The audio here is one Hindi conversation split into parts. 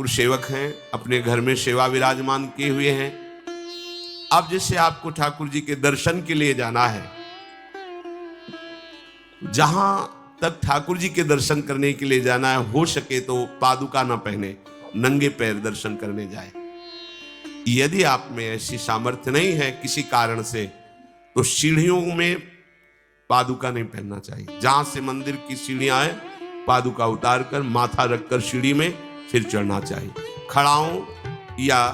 सेवक हैं, अपने घर में सेवा विराजमान किए हुए हैं। अब जैसे आपको ठाकुर जी के दर्शन के लिए जाना है, जहां तक ठाकुर जी के दर्शन करने के लिए जाना है, हो सके तो पादुका ना पहने, नंगे पैर दर्शन करने जाए। यदि आप में ऐसी सामर्थ्य नहीं है किसी कारण से, तो सीढ़ियों में पादुका नहीं पहनना चाहिए। जहां से मंदिर की सीढ़ियां हैं, पादुका उतार कर माथा रखकर सीढ़ी में फिर चढ़ना चाहिए। खड़ाओं या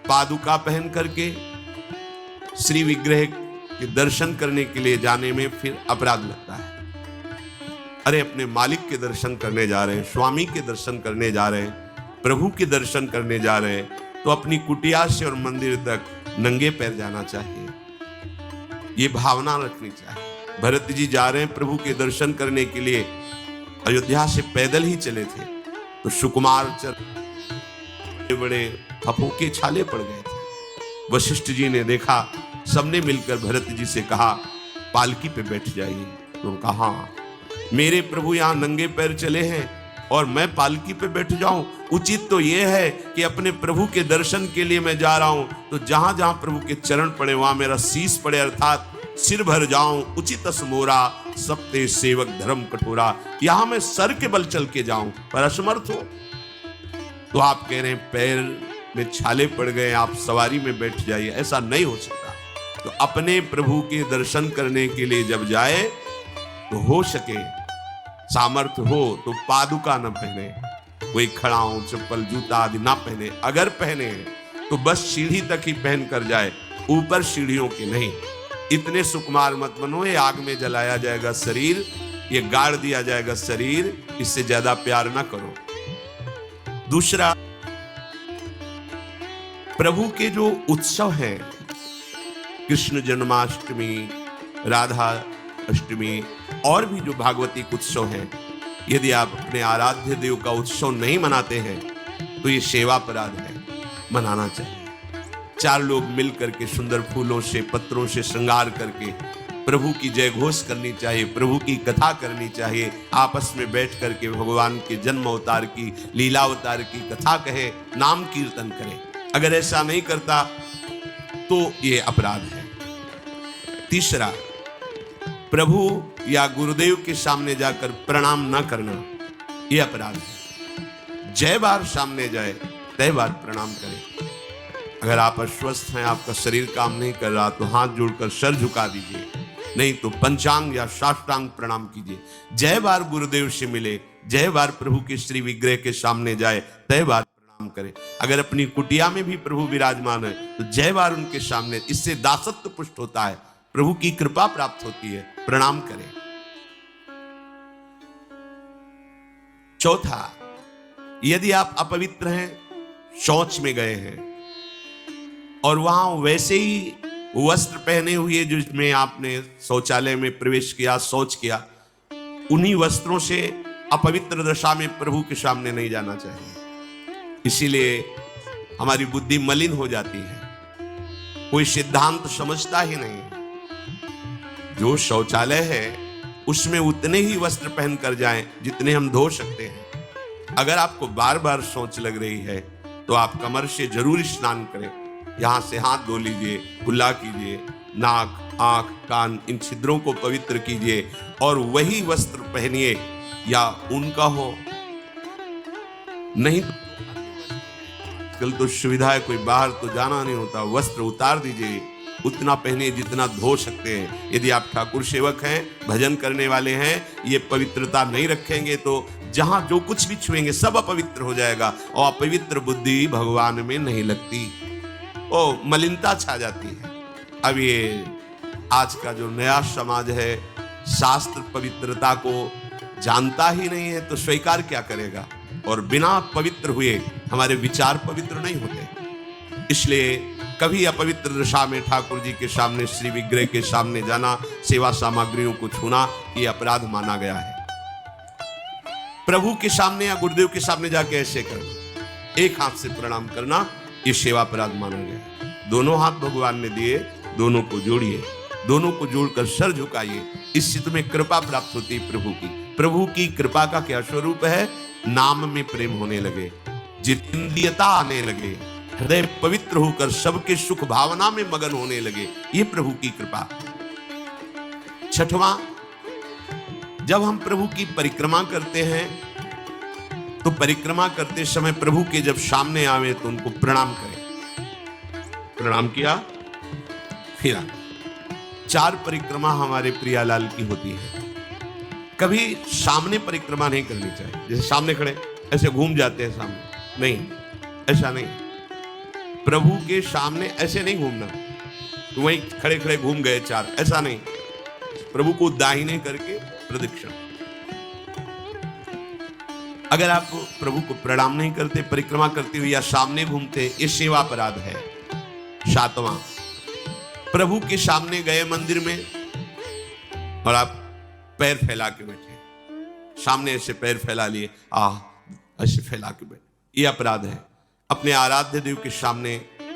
पादुका पहन करके श्री विग्रह के दर्शन करने के लिए जाने में फिर अपराध लगता है। अरे अपने मालिक के दर्शन करने जा रहे हैं, स्वामी के दर्शन करने जा रहे हैं, प्रभु के दर्शन करने जा रहे हैं, तो अपनी कुटिया से और मंदिर तक नंगे पैर जाना चाहिए। ये भावना रखनी चाहिए। भरत जी जा रहे हैं प्रभु के दर्शन करने के लिए, अयोध्या से पैदल ही चले थे, तो सुकुमार चल बड़े फफोके छाले पड़ गए थे। वशिष्ठ जी ने देखा, सबने मिलकर भरत जी से कहा पालकी पे बैठ जाइए। तो कहा मेरे प्रभु यहाँ नंगे पैर चले हैं और मैं पालकी पे बैठ जाऊं? उचित तो यह है कि अपने प्रभु के दर्शन के लिए मैं जा रहा हूं, तो जहां जहां प्रभु के चरण पड़े वहां मेरा शीश पड़े, अर्थात सिर भर जाऊं। उचित असमोरा सबते सेवक धर्म कठोरा, यहां मैं सर के बल चल के जाऊं, पर असमर्थ हो। तो आप कह रहे हैं पैर में छाले पड़ गए, आप सवारी में बैठ जाइए, ऐसा नहीं हो सकता। तो अपने प्रभु के दर्शन करने के लिए जब जाए, तो हो सके सामर्थ्य हो तो पादुका न पहने, कोई खड़ाऊं चप्पल जूता आदि ना पहने। अगर पहने हैं तो बस सीढ़ी तक ही पहन कर जाए, ऊपर सीढ़ियों के नहीं। इतने सुकुमार मत बनो, ये आग में जलाया जाएगा शरीर, ये गाड़ दिया जाएगा शरीर, इससे ज्यादा प्यार ना करो। दूसरा, प्रभु के जो उत्सव हैं, कृष्ण जन्माष्टमी, राधा अष्टमी और भी जो भागवतिक उत्सव हैं, यदि आप अपने आराध्य देव का उत्सव नहीं मनाते हैं तो ये सेवा अपराध है, मनाना चाहिए। चार लोग मिल करके सुंदर फूलों से पत्रों से श्रृंगार करके प्रभु की जय घोष करनी चाहिए, प्रभु की कथा करनी चाहिए। आपस में बैठ करके भगवान के जन्म अवतार की, लीला अवतार की कथा कहे, नाम कीर्तन करे। अगर ऐसा नहीं करता तो ये अपराध है। तीसरा, प्रभु या गुरुदेव के सामने जाकर प्रणाम न करना, यह अपराध है। जय बार सामने जाए तय बार प्रणाम करें। अगर आप अस्वस्थ हैं, आपका शरीर काम नहीं कर रहा, तो हाथ जोड़कर सर झुका दीजिए, नहीं तो पंचांग या साष्टांग प्रणाम कीजिए। जय बार गुरुदेव से मिले, जय बार प्रभु के श्री विग्रह के सामने जाए तय बार प्रणाम करें। अगर अपनी कुटिया में भी प्रभु विराजमान है तो जय बार उनके सामने, इससे दासत्व पुष्ट होता है, प्रभु की कृपा प्राप्त होती है, प्रणाम करें। चौथा, यदि आप अपवित्र हैं, शौच में गए हैं और वहां वैसे ही वस्त्र पहने हुए जिसमें आपने शौचालय में प्रवेश किया, शौच किया, उन्हीं वस्त्रों से अपवित्र दशा में प्रभु के सामने नहीं जाना चाहिए। इसीलिए हमारी बुद्धि मलिन हो जाती है, कोई सिद्धांत समझता ही नहीं। जो शौचालय है उसमें उतने ही वस्त्र पहनकर जाएं जितने हम धो सकते हैं। अगर आपको बार बार शौच लग रही है तो आप कमर से जरूर स्नान करें, यहां से हाथ धो लीजिए, कुल्ला कीजिए, नाक, आंख, कान, इन छिद्रों को पवित्र कीजिए और वही वस्त्र पहनिए, या उनका हो नहीं कल तो सुविधा है, कोई बाहर तो जाना नहीं होता, वस्त्र उतार दीजिए, उतना पहनिए जितना धो सकते हैं। यदि आप ठाकुर सेवक हैं, भजन करने वाले हैं, ये पवित्रता नहीं रखेंगे तो जहां जो कुछ भी छुएंगे सब अपवित्र हो जाएगा, और अपवित्र बुद्धि भगवान में नहीं लगती, ओ मलिनता छा जाती है। अब ये आज का जो नया समाज है, शास्त्र पवित्रता को जानता ही नहीं है, तो स्वीकार क्या करेगा? और बिना पवित्र हुए हमारे विचार पवित्र नहीं होते। इसलिए कभी अपवित्र दशा में ठाकुर जी के सामने, श्री विग्रह के सामने जाना, सेवा सामग्रियों को छूना, ये अपराध माना गया है। प्रभु के सामने या गुरुदेव के सामने जाके ऐसे करना, एक हाथ से प्रणाम करना, ये सेवा अपराध माना गया है। दोनों हाथ भगवान ने दिए, दोनों को जोड़िए, दोनों को जोड़कर सर झुकाइए, इससे तुम्हें कृपा प्राप्त होती है प्रभु की। प्रभु की कृपा का क्या स्वरूप है? नाम में प्रेम होने लगे, जितेंद्रियता आने लगे, हृदय पवित्र होकर सबके सुख भावना में मगन होने लगे, ये प्रभु की कृपा। छठवां, जब हम प्रभु की परिक्रमा करते हैं तो परिक्रमा करते समय प्रभु के जब सामने आवे तो उनको प्रणाम करें। प्रणाम किया, फिर आगे। 4 परिक्रमा हमारे प्रियालाल की होती है। कभी सामने परिक्रमा नहीं करनी चाहिए, जैसे सामने खड़े ऐसे घूम जाते हैं सामने, नहीं, ऐसा नहीं। प्रभु के सामने ऐसे नहीं घूमना, तो वहीं खड़े खड़े घूम गए 4, ऐसा नहीं। प्रभु को दाहिने करके प्रदक्षिणा। अगर आप प्रभु को प्रणाम नहीं करते, परिक्रमा करते हुए या सामने घूमते, ये सेवा अपराध है। 7वां, प्रभु के सामने गए मंदिर में और आप पैर फैला के बैठे, सामने ऐसे पैर फैला लिए, ऐसे फैला के बैठे, ये अपराध है। अपने आराध्य देव के सामने,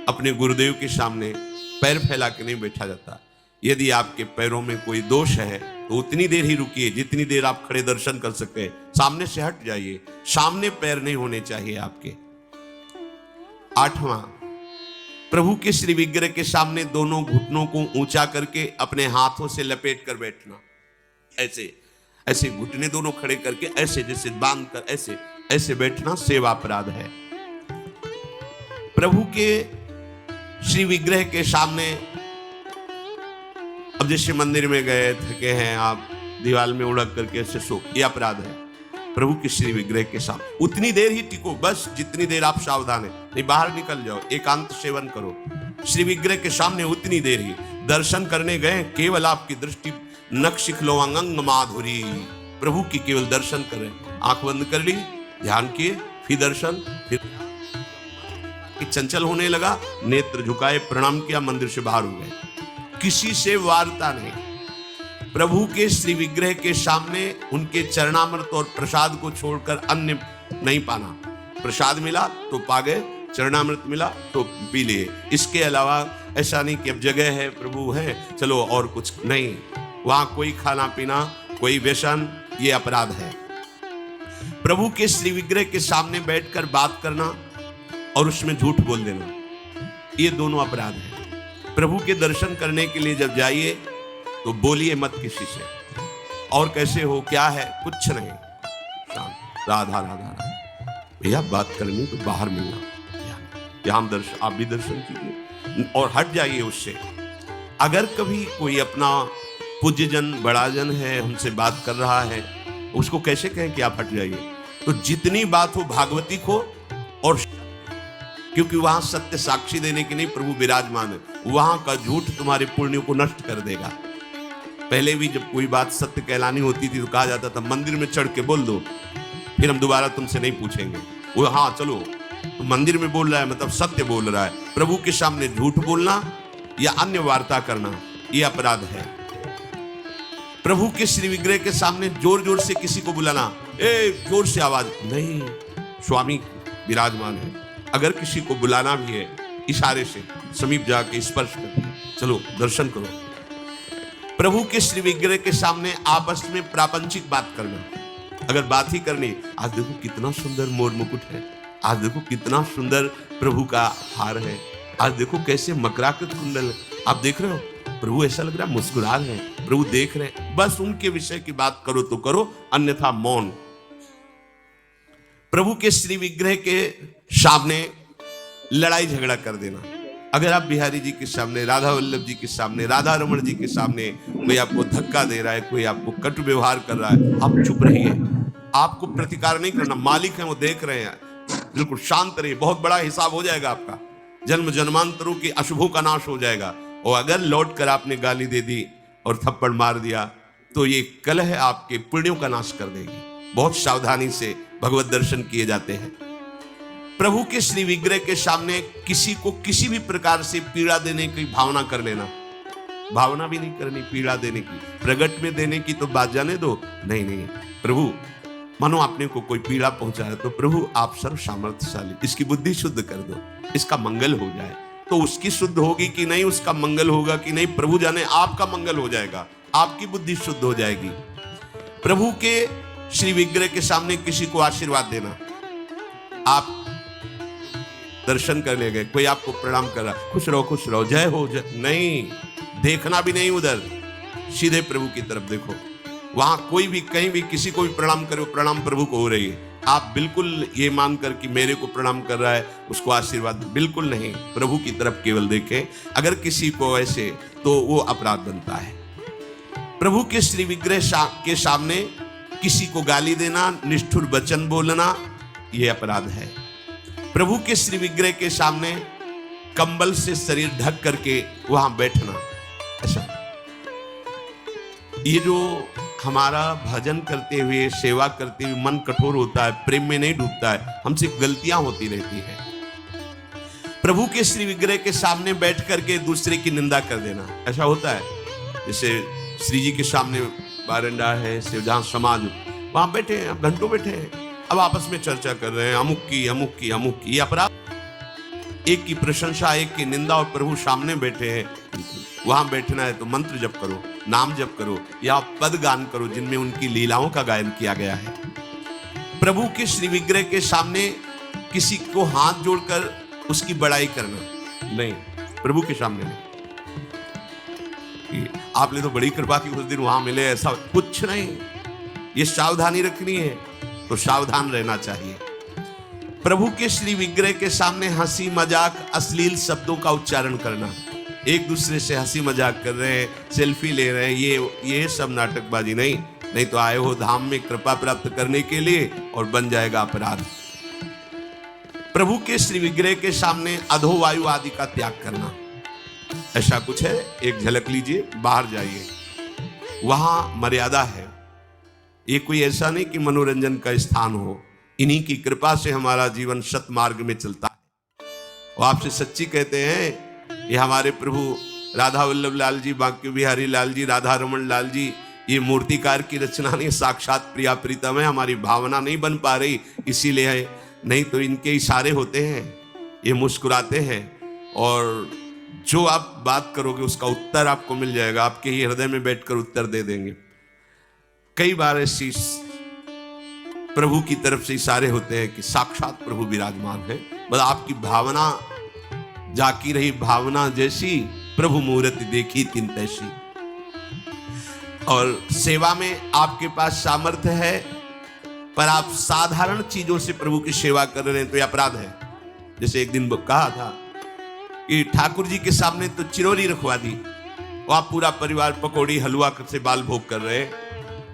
अपने गुरुदेव के सामने पैर फैला के नहीं बैठा जाता। यदि आपके पैरों में कोई दोष है तो उतनी देर ही रुकिए जितनी देर आप खड़े दर्शन कर सकते हैं। सामने से हट जाइए, सामने पैर नहीं होने चाहिए आपके। 8वां, प्रभु के श्री विग्रह के सामने दोनों घुटनों को ऊंचा करके अपने हाथों से लपेट कर बैठना। ऐसे ऐसे घुटने दोनों खड़े करके ऐसे जैसे बांध कर ऐसे ऐसे बैठना सेवा अपराध है। प्रभु के श्री विग्रह के सामने, अब जैसे मंदिर में गए, थके हैं आप, दीवार में उड़क करके ऐसे सो, ये अपराध है। प्रभु के श्री विग्रह के सामने उतनी देर ही टिको, बस जितनी देर आप सावधान है, नहीं बाहर निकल जाओ, एकांत सेवन करो। श्री विग्रह के सामने उतनी देर ही। दर्शन करने गए, केवल आपकी दृष्टि नक्शिखलो अंग माधुरी, प्रभु की केवल दर्शन कर रहे, आंख बंद कर ली, ध्यान किए, फिर दर्शन, फिर चंचल होने लगा, नेत्र झुकाए, प्रणाम किया, मंदिर से बाहर हो गए। किसी से वार्ता नहीं। प्रभु के श्री विग्रह के सामने उनके चरणामृत और प्रसाद को छोड़कर अन्य नहीं पाना। प्रसाद मिला तो पा गए, चरणामृत मिला तो पी लिए। इसके अलावा ऐसा नहीं कि अब जगह है, प्रभु है, चलो और कुछ नहीं। वहां कोई खाना पीना, कोई व्यसन, ये अपराध है। प्रभु के श्री विग्रह के सामने बैठकर बात करना और उसमें झूठ बोल देना, ये दोनों अपराध है। प्रभु के दर्शन करने के लिए जब जाइए तो बोलिए मत किसी से, और कैसे हो, क्या है, कुछ नहीं, शांत, राधा राधा राधा। भैया बात करनी तो बाहर मिलना, यहाँ दर्शन, आप भी दर्शन कीजिए और हट जाइए उससे। अगर कभी कोई अपना पूज्यजन, बड़ा जन है, हमसे बात कर रहा है, उसको कैसे कहें कि आप हट जाइए? तो जितनी बात हो भागवती को, और क्योंकि वहां सत्य साक्षी देने के नहीं प्रभु विराजमान है, वहां का झूठ तुम्हारे पुण्यों को नष्ट कर देगा। पहले भी जब कोई बात सत्य कहलानी होती थी तो कहा जाता था मंदिर में चढ़ के बोल दो, फिर हम दोबारा तुमसे नहीं पूछेंगे। वो हाँ चलो, तो मंदिर में बोल रहा है मतलब सत्य बोल रहा है। प्रभु के सामने झूठ बोलना या अन्य वार्ता करना, ये अपराध है। प्रभु के श्री विग्रह के सामने जोर जोर से किसी को बुलाना, जोर से आवाज नहीं, स्वामी विराजमान है। अगर किसी को बुलाना भी है, इशारे से समीप जाके स्पर्श करके चलो दर्शन करो। प्रभु के श्री विग्रह के सामने आपस में प्रापंचिक बात करना, अगर बात ही करनी, आज देखो कितना सुंदर मोर मुकुट है, आज देखो कितना सुंर प्रभु का हार है, आज देखो कैसे मकराकृत कुंडल, आप देख रहे हो, प्रभु ऐसा लग रहा है मुस्कुरा रहे हैं, प्रभु देख रहे हैं। बस उनके विषय की बात करो तो करो, अन्यथा मौन। प्रभु के श्री विग्रह के सामने लड़ाई झगड़ा कर देना। अगर आप बिहारी जी के सामने, राधा वल्लभ जी के सामने, राधा रमण जी के सामने कोई आपको धक्का दे रहा है, कोई आपको कटु व्यवहार कर रहा है, आप चुप रहिए, आपको प्रतिकार नहीं करना। मालिक हैं, वो देख रहे हैं, बिल्कुल शांत रहिए, बहुत बड़ा हिसाब हो जाएगा आपका, जन्म जन्मांतरों की अशुभों का नाश हो जाएगा। और अगर लौट कर आपने गाली दे दी और थप्पड़ मार दिया तो ये कलह आपके पुण्यों का नाश कर देगी। बहुत सावधानी से भगवत दर्शन किए जाते हैं। प्रभु के श्री विग्रह के सामने किसी को किसी भी प्रकार से पीड़ा देने की भावना कर लेना, भावना भी नहीं करनी पीड़ा देने की, प्रगट में देने की तो बात जाने दो। नहीं नहीं, प्रभु मानो आपने को कोई पीड़ा पहुंचा है तो प्रभु आप सर्व सामर्थ्यशाली, इसकी बुद्धि शुद्ध कर दो, इसका मंगल हो जाए। तो उसकी शुद्ध होगी कि नहीं, उसका मंगल होगा कि नहीं, प्रभु जाने, आपका मंगल हो जाएगा, आपकी बुद्धि शुद्ध हो जाएगी। प्रभु के श्री विग्रह के सामने किसी को आशीर्वाद देना, आप दर्शन करने गए, कोई आपको प्रणाम कर रहा, खुश रहो, जय हो जय, नहीं, देखना भी नहीं उधर, सीधे प्रभु की तरफ देखो। वहां कोई भी कहीं भी किसी को भी प्रणाम करो, प्रणाम प्रभु को हो रही है, आप बिल्कुल ये मानकर कि मेरे को प्रणाम कर रहा है उसको आशीर्वाद, बिल्कुल नहीं, प्रभु की तरफ केवल देखें। अगर किसी को ऐसे तो वो अपराध बनता है। प्रभु के श्री विग्रह के सामने किसी को गाली देना, निष्ठुर वचन बोलना, यह अपराध है। प्रभु के श्री विग्रह के सामने कंबल से शरीर ढक करके वहां बैठना, ऐसा। ये जो हमारा भजन करते हुए, सेवा करते हुए मन कठोर होता है, प्रेम में नहीं डूबता है, हमसे गलतियां होती रहती हैं। प्रभु के श्री विग्रह के सामने बैठ करके दूसरे की निंदा कर देना, ऐसा होता है। जैसे श्री जी के सामने बारंडा है, जहां समाज, वहां बैठे हैं, घंटों बैठे हैं, अब आपस में चर्चा कर रहे हैं, अमुक की, ये अपराध। एक की प्रशंसा, एक की निंदा, और प्रभु सामने बैठे हैं। वहां बैठना है तो मंत्र जप करो, नाम जप करो, या पद गान करो जिनमें उनकी लीलाओं का गायन किया गया है। प्रभु के श्री विग्रह के सामने किसी को हाथ जोड़कर उसकी बड़ाई करना नहीं, प्रभु के सामने नहीं। आपने तो बड़ी कृपा की, उस दिन वहां मिले, ऐसा कुछ नहीं। ये सावधानी रखनी है तो सावधान रहना चाहिए। प्रभु के श्री विग्रह के सामने हंसी मजाक, अश्लील शब्दों का उच्चारण करना, एक दूसरे से हंसी मजाक कर रहे हैं, सेल्फी ले रहे हैं, ये सब नाटकबाजी नहीं तो आए हो धाम में कृपा प्राप्त करने के लिए और बन जाएगा अपराध। प्रभु के श्री विग्रह के सामने अधोवायु आदि का त्याग करना, ऐसा कुछ है, एक झलक लीजिए, बाहर जाइए, वहां मर्यादा है। ये कोई ऐसा नहीं कि मनोरंजन का स्थान हो, इन्हीं की कृपा से हमारा जीवन सत मार्ग में चलता है। वो आपसे सच्ची कहते हैं, ये हमारे प्रभु राधा वल्लभ लाल जी, बांके बिहारी लाल जी, राधा रमन लाल जी, ये मूर्तिकार की रचना नहीं, साक्षात प्रिया प्रीतम है। हमारी भावना नहीं बन पा रही, इसीलिए है, नहीं तो इनके इशारे होते हैं, ये मुस्कुराते हैं, और जो आप बात करोगे उसका उत्तर आपको मिल जाएगा, आपके ही हृदय में बैठकर उत्तर दे देंगे। कई बार ऐसी प्रभु की तरफ से इशारे होते हैं कि साक्षात प्रभु विराजमान है, मतलब आपकी भावना जाकी रही, भावना जैसी प्रभु मूर्ति देखी तिन तैसी। और सेवा में आपके पास सामर्थ्य है, पर आप साधारण चीजों से प्रभु की सेवा कर रहे हैं तो यह अपराध है। जैसे एक दिन कहा था कि ठाकुर जी के सामने तो चिरौरी रखवा दी, और आप पूरा परिवार पकौड़ी हलवा से बाल भोग कर रहे हैं,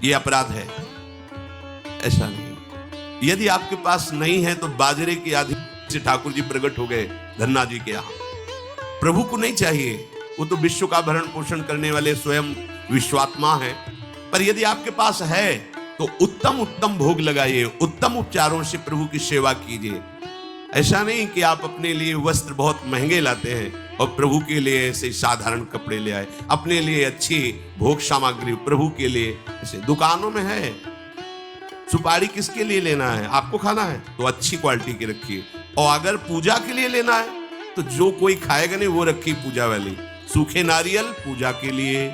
ये अपराध है। ऐसा नहीं, यदि आपके पास नहीं है तो बाजरे की आधी से ठाकुर जी प्रकट हो गए धन्ना जी के यहां। प्रभु को नहीं चाहिए, वो तो विश्व का भरण पोषण करने वाले स्वयं विश्वात्मा है। पर यदि आपके पास है तो उत्तम उत्तम भोग लगाइए, उत्तम उपचारों से प्रभु की सेवा कीजिए। ऐसा नहीं कि आप अपने लिए वस्त्र बहुत महंगे लाते हैं और प्रभु के लिए ऐसे साधारण कपड़े ले आए, अपने लिए अच्छी भोग सामग्री प्रभु के लिए। ऐसे दुकानों में है, सुपारी किसके लिए लेना है, आपको खाना है तो अच्छी क्वालिटी की रखिए, और अगर पूजा के लिए लेना है तो जो कोई खाएगा नहीं वो रखी पूजा वाली। सूखे नारियल पूजा के लिए,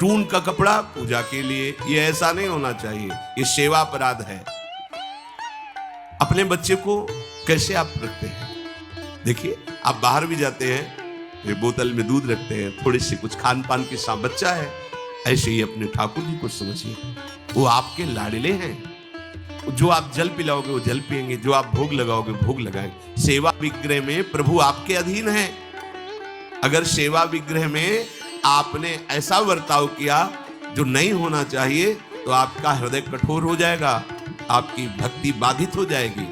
टून का कपड़ा पूजा के लिए, ये ऐसा नहीं होना चाहिए, ये सेवा अपराध है। अपने बच्चे को कैसे आप रखते हैं, देखिए आप बाहर भी जाते हैं तो बोतल में दूध रखते हैं, थोड़ी सी कुछ खान पान के साथ, बच्चा है, ऐसे ही अपने ठाकुर जी को समझिए, वो आपके लाडले हैं। जो आप जल पिलाओगे वो जल पिएंगे, जो आप भोग लगाओगे भोग लगाएंगे। सेवा विग्रह में प्रभु आपके अधीन है। अगर सेवा विग्रह में आपने ऐसा बर्ताव किया जो नहीं होना चाहिए तो आपका हृदय कठोर हो जाएगा, आपकी भक्ति बाधित हो जाएगी।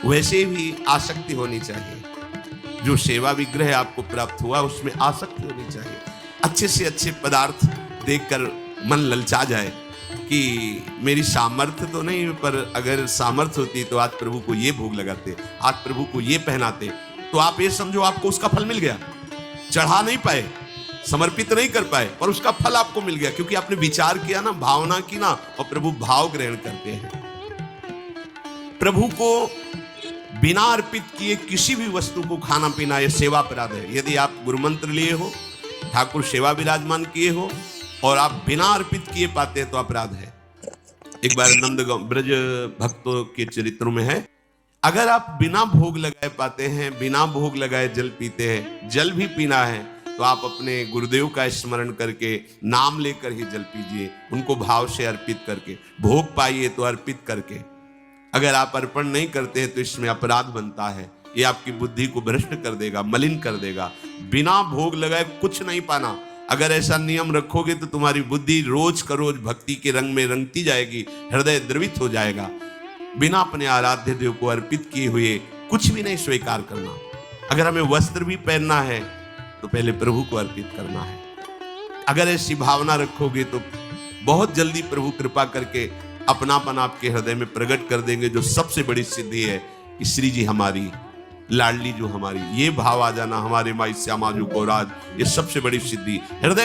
वैसे भी आसक्ति होनी चाहिए, जो सेवा विग्रह आपको प्राप्त हुआ उसमें आसक्ति होनी चाहिए। अच्छे से अच्छे पदार्थ देखकर मन ललचा जाए कि मेरी सामर्थ्य तो नहीं, पर अगर सामर्थ्य होती तो आज प्रभु को ये भोग लगाते, आज प्रभु को ये पहनाते, तो आप ये समझो आपको उसका फल मिल गया। चढ़ा नहीं पाए, समर्पित नहीं कर पाए, पर उसका फल आपको मिल गया, क्योंकि आपने विचार किया ना, भावना की ना, और प्रभु भाव ग्रहण करते हैं। प्रभु को बिना अर्पित किए किसी भी वस्तु को खाना पीना यह सेवा अपराध है। यदि आप गुरु मंत्र लिए हो, ठाकुर सेवा विराजमान किए हो और आप बिना अर्पित किए पाते हैं तो अपराध है। एक बार नंदगांव ब्रज भक्तों के चरित्रों में है, अगर आप बिना भोग लगाए पाते हैं, बिना भोग लगाए जल पीते हैं, जल भी पीना है तो आप अपने गुरुदेव का स्मरण करके नाम लेकर ही जल पीजिए, उनको भाव से अर्पित करके। भोग पाइए तो अर्पित करके। अगर आप अर्पण नहीं करते हैं तो इसमें अपराध बनता है, ये आपकी बुद्धि को भ्रष्ट कर देगा, मलिन कर देगा। बिना भोग लगाए कुछ नहीं पाना। अगर ऐसा नियम रखोगे तो तुम्हारी बुद्धि रोज का रोज भक्ति के रंग में रंगती जाएगी, हृदय द्रवित हो जाएगा। बिना अपने आराध्य देव को अर्पित किए हुए कुछ भी नहीं स्वीकार करना। अगर हमें वस्त्र भी पहनना है तो पहले प्रभु को अर्पित करना है। अगर ऐसी भावना रखोगे तो बहुत जल्दी प्रभु कृपा करके अपनापन आपके हृदय में प्रकट कर देंगे। जो सबसे बड़ी सिद्धि है कि श्री जी हमारी लाडली, जो हमारी, ये भाव आ जाना हमारे माई श्यामा जो गौराज, ये सबसे बड़ी सिद्धि। हृदय